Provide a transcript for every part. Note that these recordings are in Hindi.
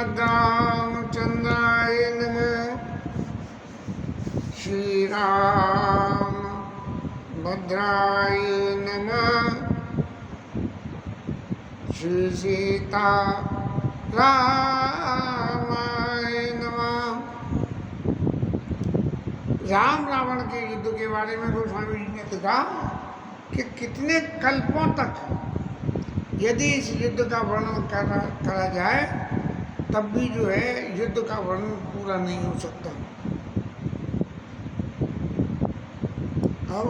श्रीमद् रामचंद्राय नमः। श्री राम भद्राय नमः। श्री सीता रामाय नमः। राम रावण के युद्ध के बारे में गोस्वामी जी ने लिखा कि कितने कल्पों तक यदि इस युद्ध का वर्णन करा जाए तब भी जो है युद्ध का वर्णन पूरा नहीं हो सकता। अब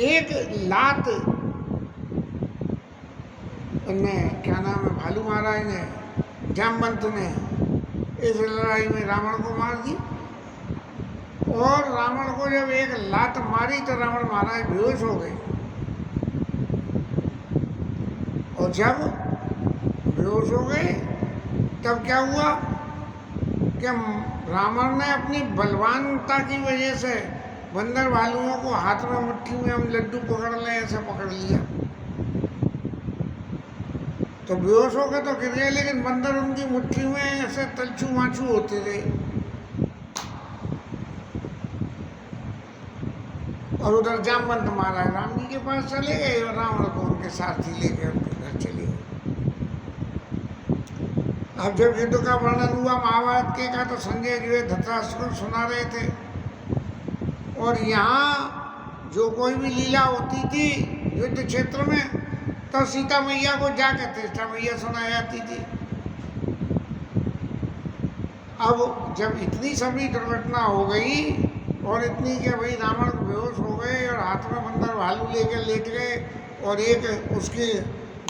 एक लात ने क्या नाम है भालू महाराज ने जामवंत ने इस लड़ाई में रावण को मार दी और रावण को जब एक लात मारी तो रावण महाराज बेहोश हो गए। और जब बेहोश हो गए तब क्या हुआ कि रावण ने अपनी बलवानता की वजह से बंदर भालुओं को हाथ में मुट्ठी में हम लड्डू पकड़ लें ऐसे पकड़ लिया तो बेहोश हो गए तो गिर गए, लेकिन बंदर उनकी मुट्ठी में ऐसे तलछू माछू होते रहे। और उधर जामवंत महाराज राम जी के पास चले गए और रावण को उनके साथ ही लेकर उनके घर चले गए। अब जब युद्ध का वर्णन हुआ महाभारत के का तो संजय जो है धृतराष्ट्र को सुना रहे थे और यहाँ जो कोई भी लीला होती थी युद्ध क्षेत्र में तो सीता मैया को जाके तीर्था मैया सुनाई जाती थी। अब जब इतनी सभी दुर्घटना हो गई और इतनी कि भाई रावण बेहोश हो गए और हाथ में बंदर भालू लेकर लेट गए और एक उसके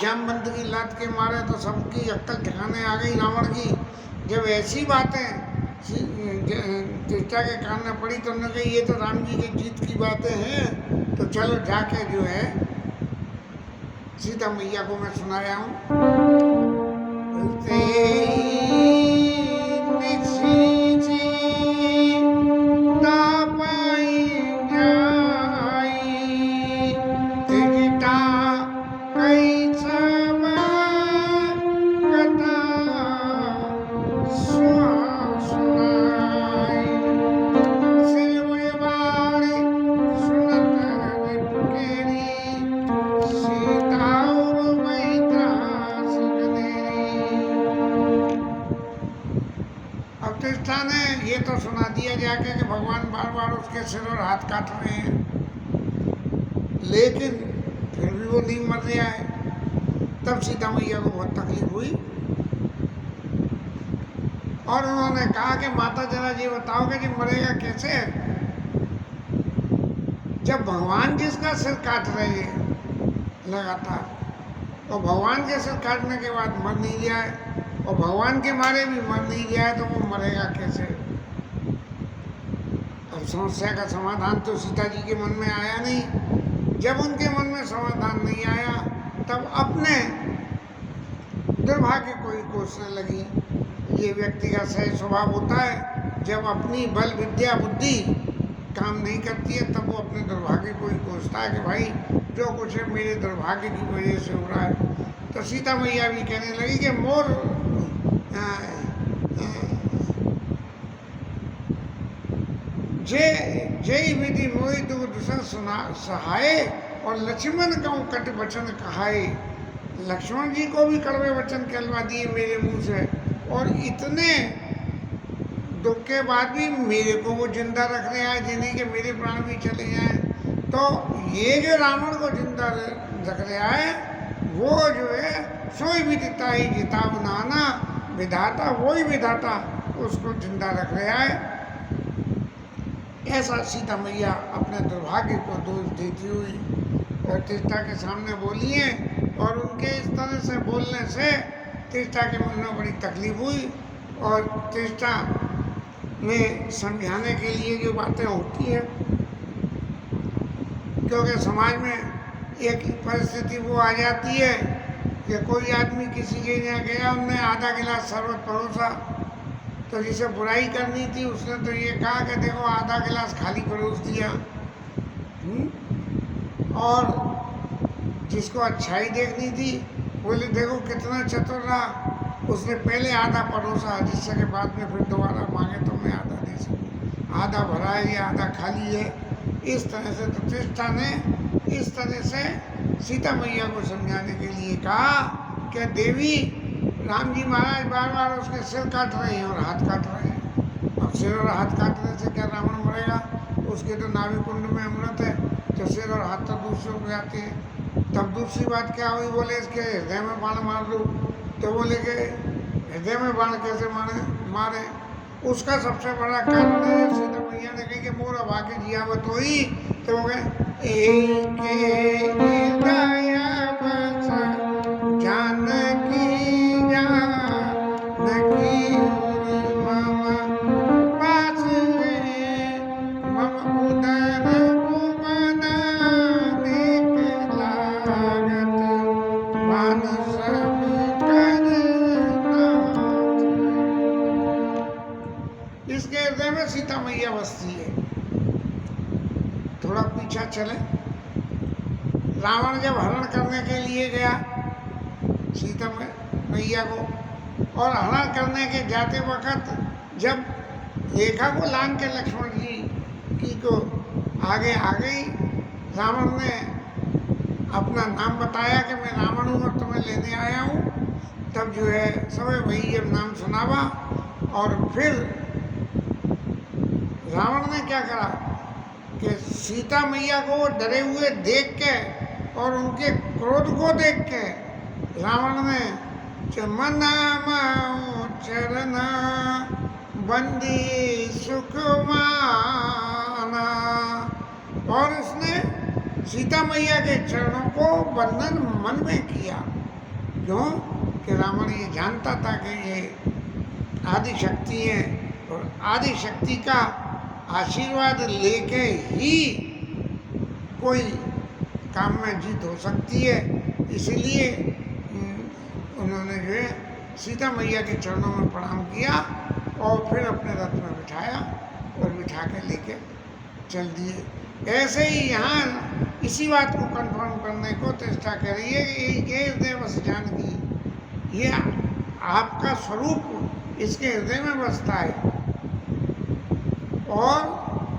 जामवंत की लात के मारे तो सबकी अक्कल ठिकाने आ गई रावण की। जब ऐसी बातें तीर्था के कान में पड़ी तो उन्होंने कही ये तो राम जी के जीत की बातें हैं तो चलो जाके जो है सीता मैया को मैं सुनाया हूँ। ये तो सुना दिया जाके कि भगवान बार बार उसके सिर और हाथ काट रहे हैं लेकिन फिर भी वो नहीं मर रहा है। तब सीता मैया को बहुत तकलीफ हुई और उन्होंने कहा कि माता जरा जी बताओगे कि मरेगा कैसे जब भगवान जिसका सिर काट रहे हैं लगातार और भगवान के सिर काटने के बाद मर नहीं रहा है और भगवान के मारे भी मर नहीं गया है तो वो मरेगा कैसे। अब समस्या का समाधान तो सीता जी के मन में आया नहीं। जब उनके मन में समाधान नहीं आया तब अपने दुर्भाग्य को ही कोसने लगी। ये व्यक्ति का सही स्वभाव होता है जब अपनी बल विद्या बुद्धि काम नहीं करती है तब वो अपने दुर्भाग्य को ही कोसता है कि भाई जो कुछ है मेरे दुर्भाग्य की वजह से हो रहा है। तो सीता मैया भी कहने लगी कि मोर जय विधि मोहि दुख दुसर सहाय और लक्ष्मण कहूँ कट वचन कहाए। लक्ष्मण जी को भी कड़वे वचन कहलवा दिए मेरे मुंह से और इतने दुख के बाद भी मेरे को वो जिंदा रख रहे हैं जिन्हें कि मेरे प्राण भी चले जाएं। तो ये जो रावण को जिंदा रख रहा है वो जो है सोई विदिता ही जिता बनाना विधाता वही विधाता उसको जिंदा रख रहा है। ऐसा सीता मैया अपने दुर्भाग्य को दोष देती हुई और तीर्था के सामने बोली है और उनके इस तरह से बोलने से तीर्था के मन में बड़ी तकलीफ हुई और तीर्था में समझाने के लिए जो बातें होती हैं क्योंकि समाज में एक परिस्थिति वो आ जाती है कि कोई आदमी किसी के यहाँ गया उनने आधा गिलास शरबत परोसा तो जिसे बुराई करनी थी उसने तो ये कहा कि देखो आधा गिलास खाली परोस दिया। और जिसको अच्छाई देखनी थी, बोले देखो कितना चतुर रहा, उसने पहले आधा परोसा जिससे के बाद में फिर दोबारा मांगे तो मैं आधा दे सकूँ, आधा भरा है या आधा खाली है। इस तरह से प्रतिष्ठा ने इस तरह से सीता मैया को समझाने के लिए कहा कि देवी, राम जी महाराज बार बार उसके सिर काट रहे हैं और हाथ काट रहे हैं। अब सिर और हाथ काटने से क्या रावण मरेगा? उसके तो नाभि कुंड में अमृत है, तो सिर और हाथ तो दूसरे हो जाते हैं। तब दूसरी बात क्या हुई, बोले इसके हृदय में बाण मार दो। तो बोले कि हृदय में बाण कैसे मारे? उसका सबसे बड़ा कारण है, सीता मैया ने कही कि मोर अब आके जियावत हुई, तो वो जानकी जानकी मम पास मम उदर उमन देख लागत मान सब कर। इसके हृदय में सीता मैया बसती है। थोड़ा पीछा चले, रावण जब हरण करने के लिए गया सीता मैया को, और हरण करने के जाते वक्त जब रेखा को लांग के लक्ष्मण जी की को आगे आ गई, रावण ने अपना नाम बताया कि मैं रावण हूँ और तुम्हें लेने आया हूँ। तब जो है सबे वही जब नाम सुनावा, और फिर रावण ने क्या करा कि सीता मैया को डरे हुए देख के और उनके क्रोध को देख के रावण ने चमना माओ चरना बंदी सुखमाना, और उसने सीता मैया के चरणों को बंधन मन में किया। क्यों? कि रावण ये जानता था कि ये आदि शक्ति है, और आदि शक्ति का आशीर्वाद लेके ही कोई काम में जीत हो सकती है। इसीलिए उन्होंने जो है सीता मैया के चरणों में प्रणाम किया और फिर अपने रथ में बिठाया और बिठा के लेके चल दिए। ऐसे ही यहाँ इसी बात को कंफर्म करने को चेष्टा कर रही है कि ये हृदय बस जानकी, ये आपका स्वरूप इसके हृदय में बसता है। और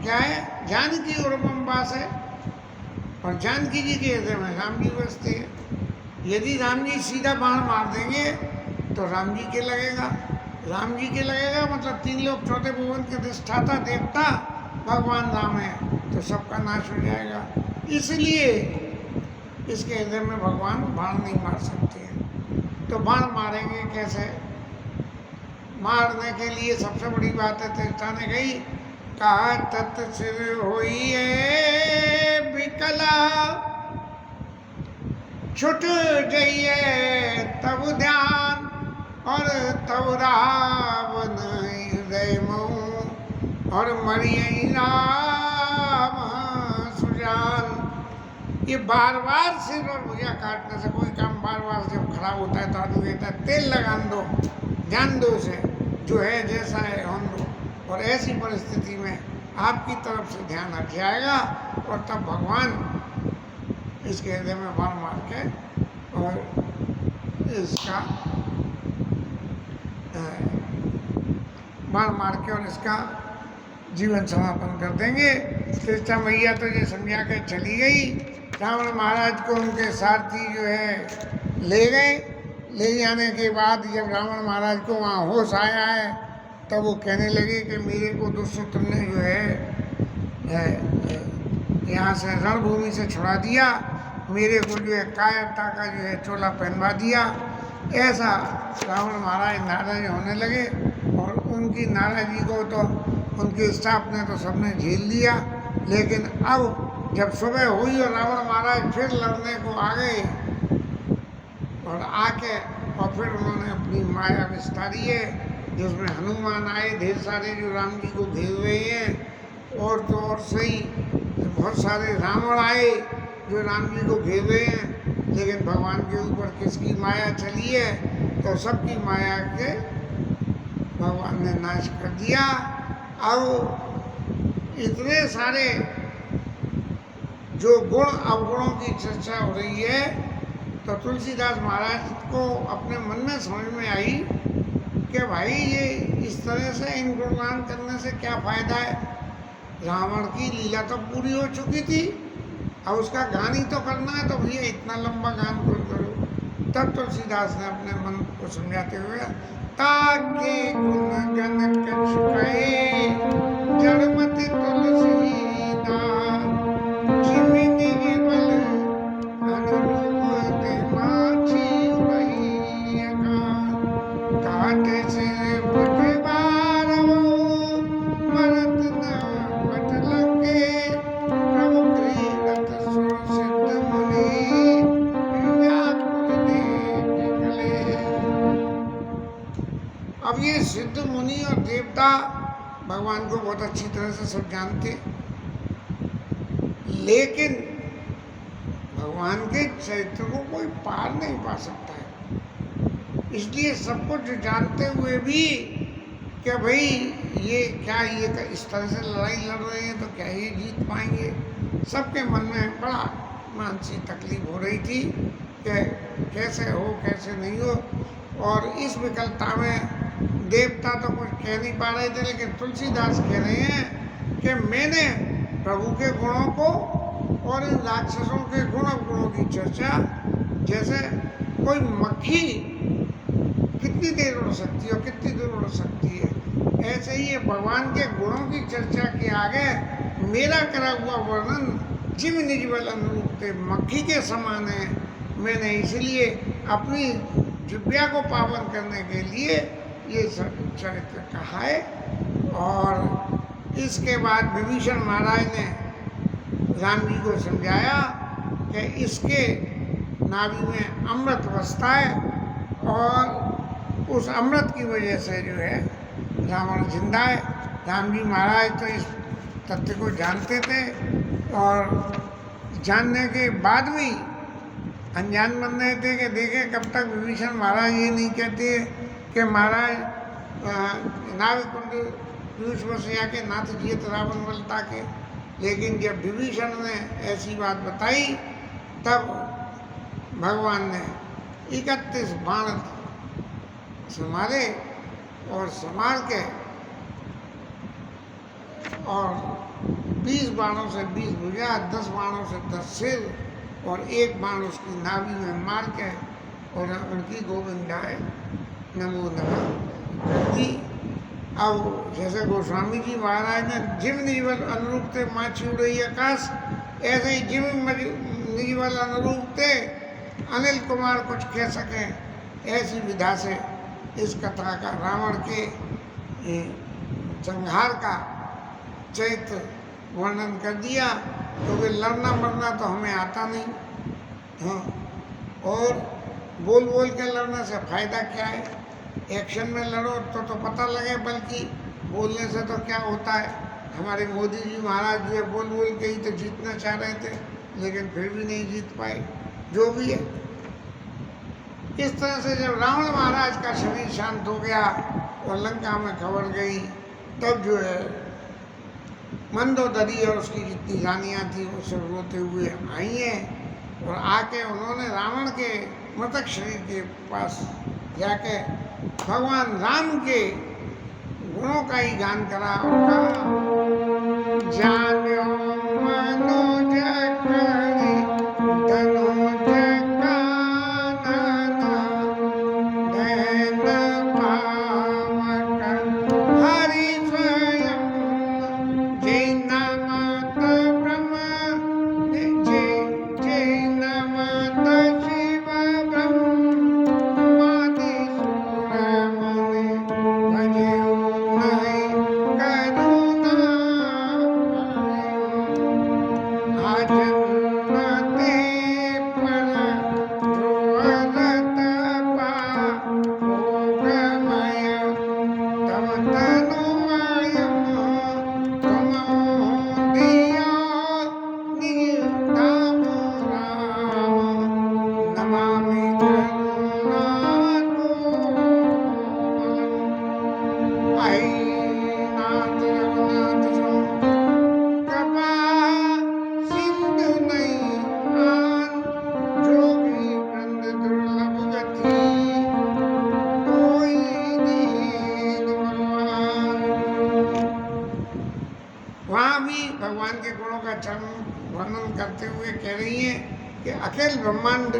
क्या है? जानकी और वास है, और जानकी जी के हृदय में राम जी बसते हैं। यदि राम जी सीधा बाण मार देंगे तो राम जी के लगेगा, राम जी के लगेगा मतलब तीन लोग चौथे भुवन के अधिष्ठाता देवता भगवान राम है, तो सबका नाश हो जाएगा। इसलिए इसके हृदय में भगवान बाण नहीं मार सकते हैं। तो बाण मारेंगे कैसे? मारने के लिए सबसे बड़ी बात है, चेष्टा ने गई कहा तत् सिर होई विकला छुट जाइए तब ध्यान, और तब रावण हृदय मोह और मरियई राम सुजान। ये बार बार सिर और भुजा काटने से कोई काम बार बार जब खराब होता है तो आदमी कहता है तेल लगा दो, जान दो उसे, जो है जैसा है होने दो। और ऐसी परिस्थिति में आपकी तरफ से ध्यान हट जाएगा और तब भगवान इसके हृदय में बाण मार के और इसका बाण मार के और इसका जीवन समापन कर देंगे। सीता मैया तो ये समझा के चली गई, रावण महाराज को उनके सारथी जो है ले गए। ले जाने के बाद जब रावण महाराज को वहाँ होश आया है तब वो कहने लगे कि मेरे को दुष्यंत ने जो है यहाँ से रणभूमि से छुड़ा दिया, मेरे को जो है कायरता का जो है चोला पहनवा दिया। ऐसा रावण महाराज नाराज होने लगे, और उनकी नाराज़गी को तो उनके स्टाफ ने तो सबने झेल लिया। लेकिन अब जब सुबह हुई और रावण महाराज फिर लड़ने को आ गए, और आके और फिर उन्होंने अपनी माया विस्तारी है, जिसमें हनुमान आए ढेर सारे जो राम जी को घेर रहे हैं, और तो और सही बहुत सारे रावण आए जो राम जी को घेर रहे हैं। लेकिन भगवान के ऊपर किसकी माया चली है? तो सबकी माया के भगवान ने नाश कर दिया। अब इतने सारे जो गुण अवगुणों की चर्चा हो रही है, तो तुलसीदास महाराज को अपने मन में समझ में आई कि भाई ये इस तरह से इन गुणगान करने से क्या फायदा है। रावण की लीला तो पूरी हो चुकी थी, अब उसका गान ही तो करना है, तो भैया इतना लंबा गान क्यों करो। तब तुलसीदास ने अपने मन को समझाते हुए ताके गुण गण कछ कहे जड़मति तुलसी दास जिमि निर्बल अनुरूप ते माछी वही अकाल काटे से बटे बारवो मरत न बट लगे प्रभु क्रीडत सुर सिद्ध मुनि व्याकुल देख गले। अब ये सिद्ध मुनि और देवता भगवान को बहुत अच्छी तरह से सब जानते, लेकिन भगवान के चरित्र को कोई पार नहीं पा सकता है। इसलिए सब कुछ जानते हुए भी क्या भाई ये क्या ये इस तरह से लड़ाई लड़ रहे हैं तो क्या ये जीत पाएंगे। सबके मन में बड़ा मानसिक तकलीफ हो रही थी कि कैसे हो कैसे नहीं हो। और इस विकलता में देवता तो कुछ कह नहीं पा रहे थे, लेकिन तुलसीदास कह रहे हैं कि मैंने प्रभु के गुणों को और इन राक्षसों के गुण अवगुणों की चर्चा, जैसे कोई मक्खी कितनी देर उड़ सकती है और कितनी दूर उड़ सकती है, ऐसे ही ये भगवान के गुणों की चर्चा के आगे मेरा करा हुआ वर्णन जिम निजबल अनुरूप थे मक्खी के समान है। मैंने इसलिए अपनी जिह्वा को पावन करने के लिए ये सब चरित्र कहा है। और इसके बाद विभीषण महाराज ने राम जी को समझाया कि इसके नाभि में अमृत बसता है और उस अमृत की वजह से जो है रावण जिंदा है। राम जी महाराज तो इस तथ्य को जानते थे और जानने के बाद भी अनजान बन रहे थे कि देखें कब तक विभीषण महाराज ये नहीं कहते कि महाराज नाविकुंड पीयूष बस आके नाथ जियत रावण बलता के। लेकिन जब विभीषण ने ऐसी बात बताई तब भगवान ने 31 बाण संभाले और संभाल के और 20 बाणों से 20 भुजा, 10 बाणों से 10 सिर और 1 बाण उसकी नाभि में मार के और उनकी गोविंदाय नमो नमः दी। अब जैसे गोस्वामी जी महाराज ने जिम निजबल अनुरूप थे माछी उड़ई आकाश, ऐसे ही जिम निजबल अनुरूप थे अनिल कुमार कुछ कह सके, ऐसी विधा से इस कथा का रावण के संहार का चरित्र वर्णन कर दिया। क्योंकि लड़ना मरना तो हमें आता नहीं, हाँ, और बोल बोल के लड़ने से फायदा क्या है। एक्शन में लड़ो तो पता लगे, बल्कि बोलने से तो क्या होता है। हमारे मोदी जी महाराज जो है बोल बोल के ही तो जीतना चाह रहे थे, लेकिन फिर भी नहीं जीत पाए। जो भी है, इस तरह से जब रावण महाराज का शरीर शांत हो गया और लंका में खबर गई, तब जो है मंदोदरी और उसकी जितनी रानियाँ थी वो सब रोते हुए आई हैं और आके उन्होंने रावण के मृतक शरीर के पास जाके भगवान राम के गुणों का ही गान करा और कहा जान्यो मनोज करि धनुज कानन नैन पावक हरि स्वयं जय नमत ब्रह्म जय नमत शिव ब्रह्मादि सुर मुनि भजऊ नहीं करुणा। करते हुए कह रही हैं कि अखिल ब्रह्मांड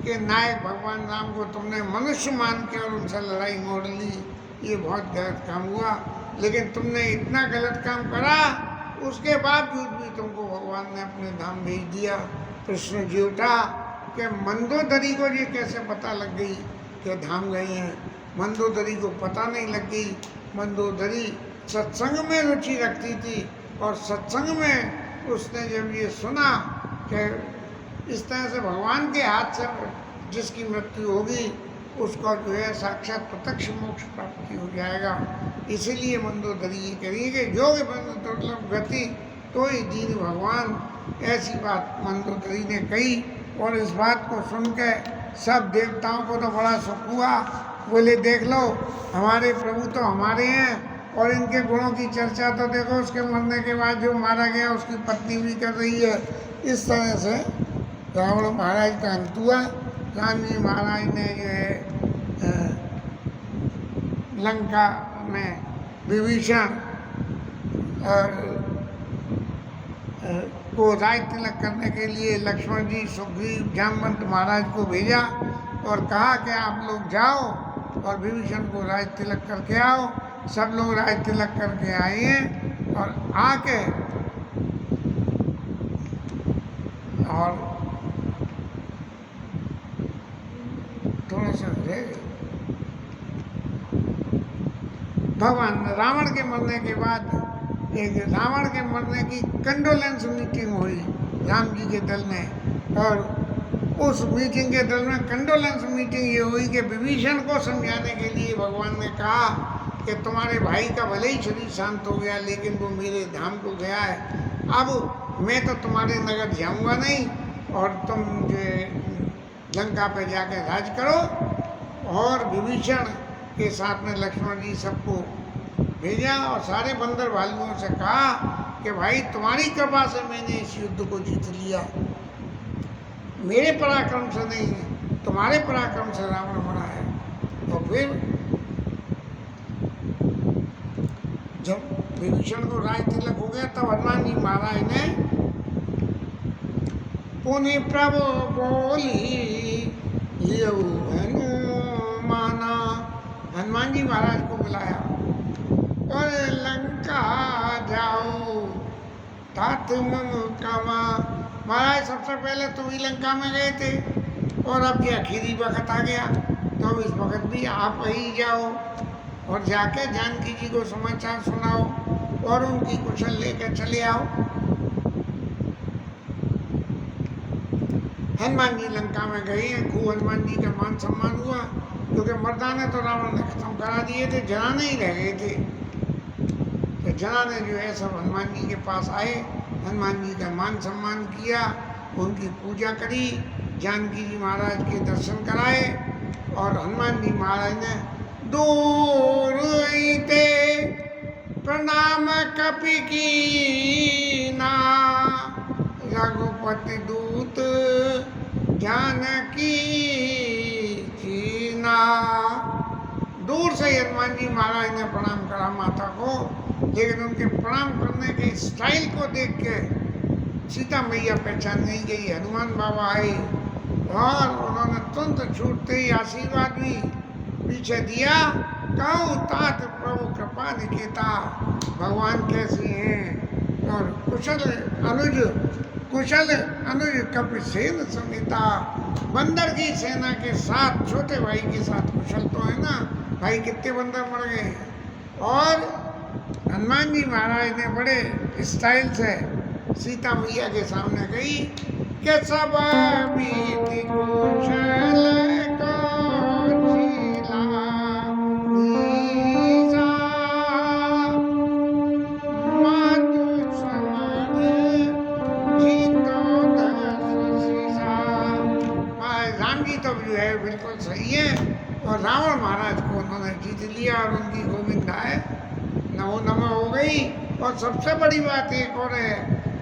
के नायक भगवान राम को तुमने मनुष्य मान के और उनसे लड़ाई मोड़ ली, ये बहुत गलत काम हुआ। लेकिन तुमने इतना गलत काम करा, उसके बावजूद भी तुमको भगवान ने अपने धाम भेज दिया। कृष्ण जी उठा कि मंदोदरी को ये कैसे पता लग गई कि धाम गए हैं। मंदोदरी को पता नहीं लग गई। मंदोदरी सत्संग में रुचि रखती थी और सत्संग में उसने जब ये सुना कि इस तरह से भगवान के हाथ से जिसकी मृत्यु होगी उसका जो है साक्षात प्रत्यक्ष मोक्ष प्राप्ति हो जाएगा, इसीलिए मंदोदरी ये कही कि योग बंद दुर्लभ गति तो ही दीन भगवान, ऐसी बात मंदोदरी ने कही। और इस बात को सुन के सब देवताओं को तो बड़ा सुख हुआ। बोले देख लो हमारे प्रभु तो हमारे हैं, और इनके गुणों की चर्चा तो देखो उसके मरने के बाद जो मारा गया उसकी पत्नी भी कर रही है। इस तरह से रावण महाराज का अंत हुआ। राम जी महाराज ने जो है लंका में विभीषण को राज तिलक करने के लिए लक्ष्मण जी, सुग्रीव, जामवंत महाराज को भेजा और कहा कि आप लोग जाओ और विभीषण को राज तिलक करके आओ। सब लोग राज तिलक करके आए हैं और आके और थोड़ा सा भगवान रावण के मरने के बाद एक रावण के मरने की कंडोलेंस मीटिंग हुई राम जी के दल में, और उस मीटिंग के दल में कंडोलेंस मीटिंग ये हुई कि विभीषण को समझाने के लिए भगवान ने कहा कि तुम्हारे भाई का भले ही शरीर शांत हो गया लेकिन वो मेरे धाम को गया है, अब मैं तो तुम्हारे नगर जाऊंगा नहीं और तुम जो लंका पे जाके राज करो। और विभीषण के साथ में लक्ष्मण जी सबको भेजा और सारे बंदर भालुओं से कहा कि भाई तुम्हारी कृपा से मैंने इस युद्ध को जीत लिया, मेरे पराक्रम से नहीं, तुम्हारे पराक्रम से रावण मरा है। तो फिर जब विभीषण को राज तिलक हो गया तब हनुमान जी महाराज ने पुनि प्रभु बोली लियो हनुमाना, हनुमान जी महाराज को बुलाया और लंका जाओ तात मम कामा। महाराज सबसे पहले तुम ही लंका में गए थे और अब ये आखिरी वक्त आ गया, तो अब इस वक्त भी आप ही जाओ और जाके जानकी जी को समाचार सुनाओ और उनकी कुशल लेकर चले आओ। हनुमान जी लंका में गए हैं, खूब हनुमान जी का मान सम्मान हुआ, क्योंकि मर्दाने तो रावण ने खत्म करा दिए थे, जनाने ही रह गए थे। तो जनाने जो है सब हनुमान जी के पास आए, हनुमान जी का मान सम्मान किया, उनकी पूजा करी, जानकी जी महाराज के दर्शन कराए और हनुमान जी महाराज ने दूर थे प्रणाम कपि कीना, रघुपति दूत जानकी चीना। दूर से हनुमान जी महाराज ने प्रणाम करा माता को, लेकिन उनके प्रणाम करने के स्टाइल को देख के सीता मैया पहचान नहीं गई। हनुमान बाबा आए और उन्होंने तुरंत छूटते ही आशीर्वाद भी पीछे दिया। कहूँ तात प्रभु कृपा निकेता, भगवान कैसी हैं और कुशल अनुज कपिसेन समेता। बंदर की सेना के साथ छोटे भाई के साथ कुशल तो है ना, भाई कितने बंदर मर गए। और हनुमान जी महाराज ने बड़े स्टाइल से सीता मैया के सामने गई कि सब बीती कुशल बिल्कुल सही है। और रावण महाराज को उन्होंने जीत लिया और उनकी गोविंदाए नमो नमः हो गई। और सबसे बड़ी बात एक और है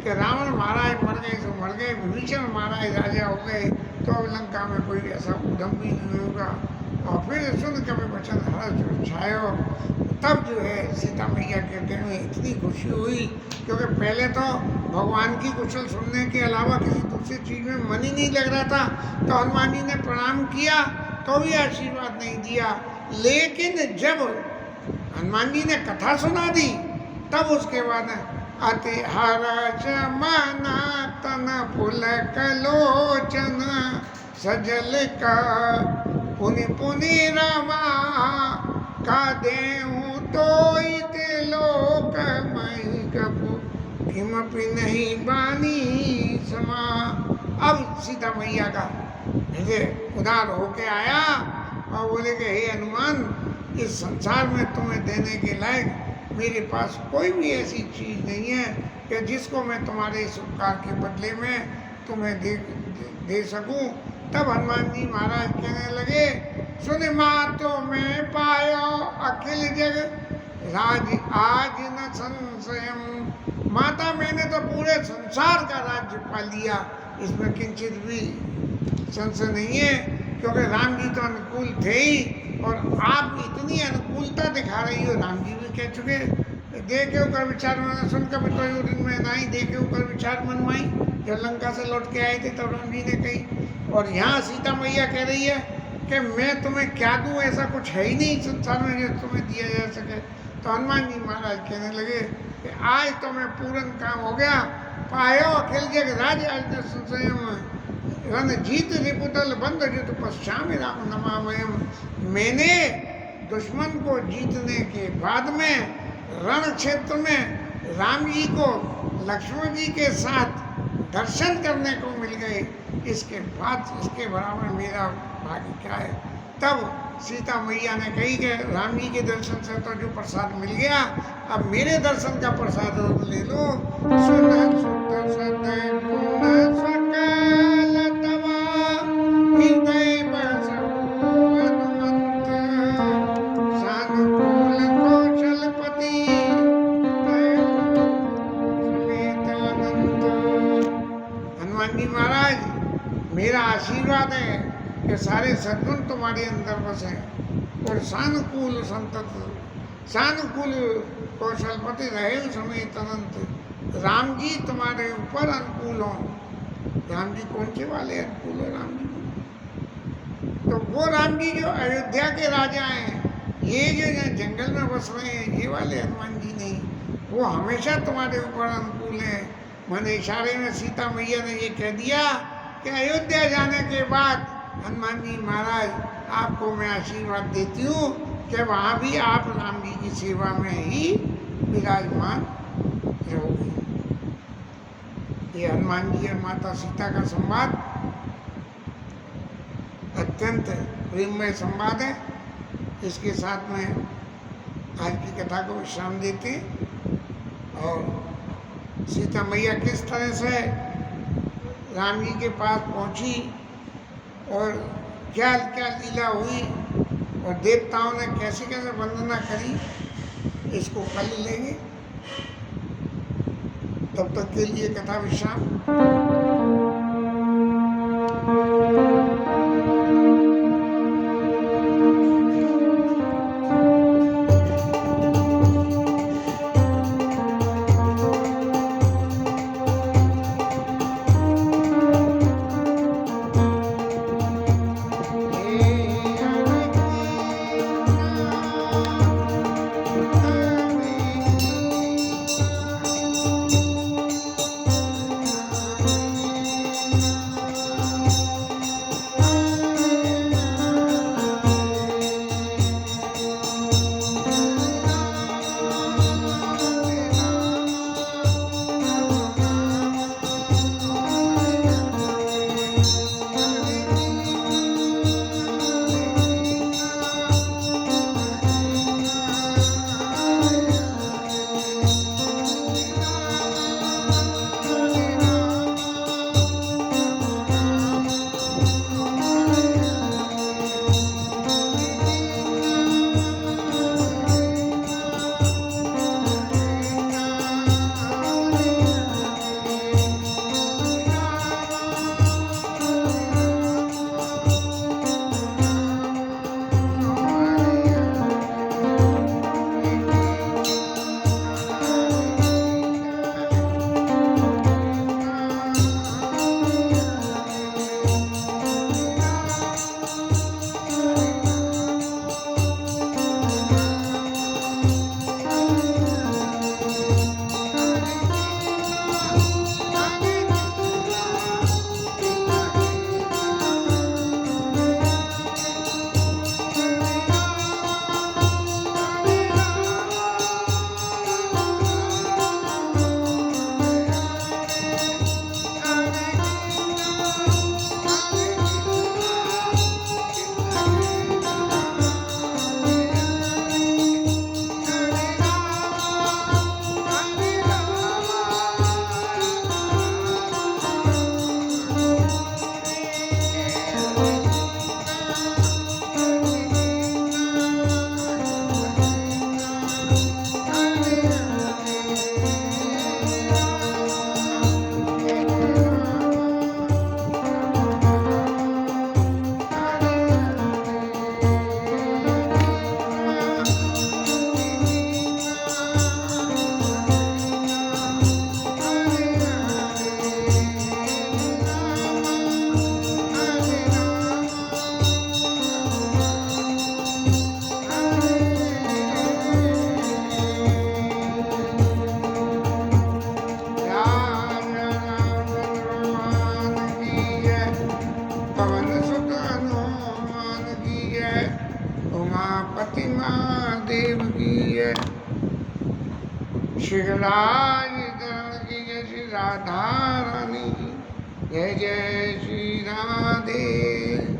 कि रावण महाराज मर गए तो मर गए, विभीषण महाराज राजा हो गए, तो अब लंका में कोई ऐसा उद्यम भी नहीं होगा। और फिर सुन कभी वचन हर्ष छायो, तब जो है सीता मैया के दिल में इतनी खुशी हुई, क्योंकि पहले तो भगवान की कुशल सुनने के अलावा किसी दूसरी चीज में मन ही नहीं लग रहा था। तो हनुमान जी ने प्रणाम किया तो भी आशीर्वाद नहीं दिया। लेकिन जब हनुमान जी ने कथा सुना दी तब उसके बाद अति हर्ष मना तन पुलक लोचन सजल का पुनि पुनि रमा का देहूँ तो इत लोक मई कपू किमपि नहीं बानी समा। अब सीता मैया का हृदय उदार होके आया और बोले कि हे हनुमान, इस संसार में तुम्हें देने के लायक मेरे पास कोई भी ऐसी चीज़ नहीं है कि जिसको मैं तुम्हारे इस उपकार के बदले में तुम्हें दे सकूं। तब हनुमान जी महाराज कहने लगे, सुन मातो मैं पायो अखिल जग राज आज न संशयम। माता मैंने तो पूरे संसार का राज्य पा लिया, इसमें किंचित भी संशय नहीं है, क्योंकि राम जी तो अनुकूल थे ही और आप इतनी अनुकूलता दिखा रही हो। राम जी भी कह चुके, देखे कर विचार मन सुन कभी तो दिन में नहीं देखे कर विचार मन माई। जब लंका से लौट के आए थे तब राम जी ने कही, और यहाँ सीता मैया कह रही है कि मैं तुम्हें क्या दूँ, ऐसा कुछ है ही नहीं संसार में जो तुम्हें दिया जा सके। तो हनुमान जी महाराज कहने लगे कि आज तो मैं पूर्ण काम हो गया, पायो अखिल जग राज आज संशयम रन जीत रिपुतल बंद जित पश्चाम राम नमामयम। मैंने दुश्मन को जीतने के बाद में रण क्षेत्र में राम जी को लक्ष्मण जी के साथ दर्शन करने को मिल गए, इसके बाद इसके बराबर मेरा भाग्य क्या है। तब सीता मैया ने कही कि राम जी के दर्शन से तो जो प्रसाद मिल गया, अब मेरे दर्शन का प्रसाद ले लो। सुन सुत सत गुण सकल तवा हृदय बसहु हनुमंत सानुकूल कौशलपति समेत अनंत। हनुमान जी महाराज, मेरा आशीर्वाद है कि सारे सद्गुण तुम्हारे अंदर बसे और सानुकूल संतत सानुकूल कौशलपति रहे समेत अनंत। राम जी तुम्हारे ऊपर अनुकूल हो। राम जी कौन से वाले अनुकूल हो? राम जी तो वो राम जी जो अयोध्या के राजा हैं, ये जो जंगल में बस रहे हैं, ये वाले हनुमान जी नहीं, वो हमेशा तुम्हारे ऊपर अनुकूल है। मैंने इशारे में सीता मैया ने ये कह दिया कि अयोध्या जाने के बाद हनुमान जी महाराज आपको मैं आशीर्वाद देती हूँ कि वहाँ भी आप राम जी की सेवा में ही विराजमान रहोगे। ये हनुमान जी और माता सीता का संवाद अत्यंत प्रेममय संवाद है। इसके साथ में आज की कथा को विश्राम देते हैं और सीता मैया किस तरह से राम जी के पास पहुंची और क्या क्या लीला हुई और देवताओं ने कैसे कैसे वंदना करी, इसको कल लेंगे। तब तक के लिए कथा विश्राम। शिवराज की जय श्री राधा रानी की जय जय श्री राधे।